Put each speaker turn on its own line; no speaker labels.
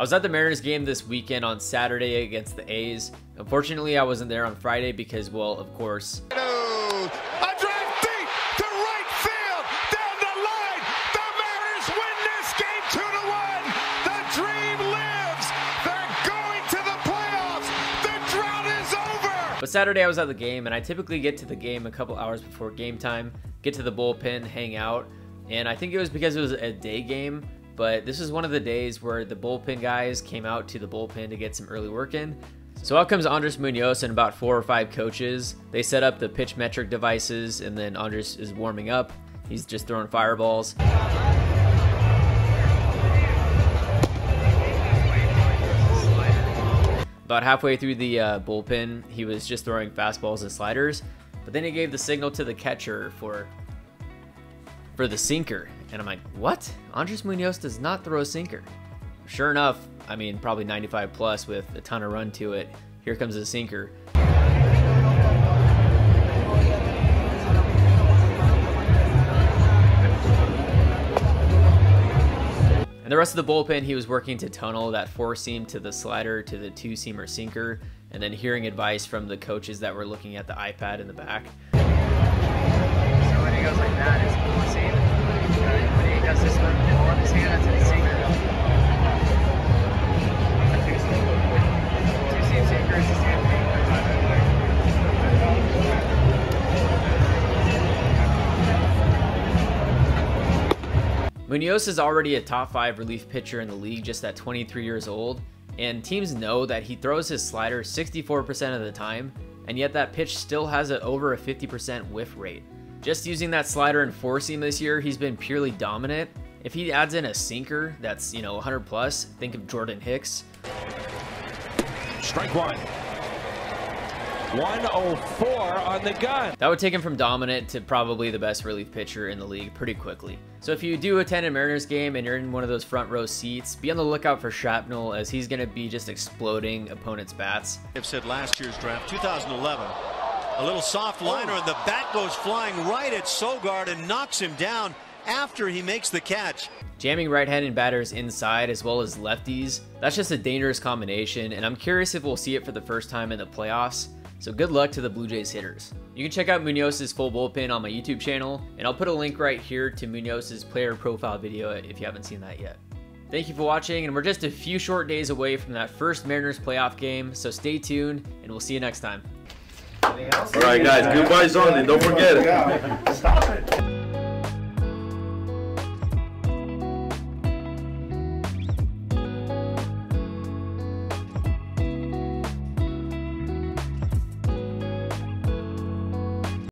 I was at the Mariners game this weekend on Saturday against the A's. Unfortunately, I wasn't there on Friday because, well, of course.
A drive deep to right field, down the line. The Mariners win this game 2-1. The dream lives. They're going to the playoffs. The drought is over.
But Saturday I was at the game, and I typically get to the game a couple hours before game time, get to the bullpen, hang out, and I think it was because it was a day game. But this was one of the days where the bullpen guys came out to the bullpen to get some early work in. So out comes Andrés Muñoz and about 4 or 5 coaches. They set up the pitch metric devices, and then Andrés is warming up. He's just throwing fireballs. About halfway through the bullpen, he was just throwing fastballs and sliders. But then he gave the signal to the catcher for the sinker. And I'm like, what? Andrés Muñoz does not throw a sinker. Sure enough, I mean, probably 95 plus with a ton of run to it. Here comes the sinker. And the rest of the bullpen, he was working to tunnel that 4-seam to the slider to the 2-seamer sinker, and then hearing advice from the coaches that were looking at the iPad in the back.
So when he goes like that, it's 4-seam. When he does this one, he'll let his hand into the sinker. 2-seam sinker is the same thing.
Muñoz is already a top 5 relief pitcher in the league just at 23 years old, and teams know that he throws his slider 64% of the time, and yet that pitch still has over a 50% whiff rate. Just using that slider and 4-seam this year, he's been purely dominant. If he adds in a sinker that's, 100 plus, think of Jordan Hicks.
Strike one. 104 on the gun.
That would take him from dominant to probably the best relief pitcher in the league pretty quickly. So if you do attend a Mariners game and you're in one of those front row seats, be on the lookout for shrapnel, as he's going to be just exploding opponents' bats.
I've said last year's draft, 2011. A little soft liner, and the bat goes flying right at Sogard and knocks him down after he makes the catch.
Jamming right-handed batters inside as well as lefties, that's just a dangerous combination, and I'm curious if we'll see it for the first time in the playoffs. So good luck to the Blue Jays hitters. You can check out Muñoz's full bullpen on my YouTube channel, and I'll put a link right here to Muñoz's player profile video if you haven't seen that yet. Thank you for watching, and we're just a few short days away from that first Mariners playoff game, so stay tuned, and we'll see you next time.
All right, guys, goodbyes only. Don't forget it.
Stop it.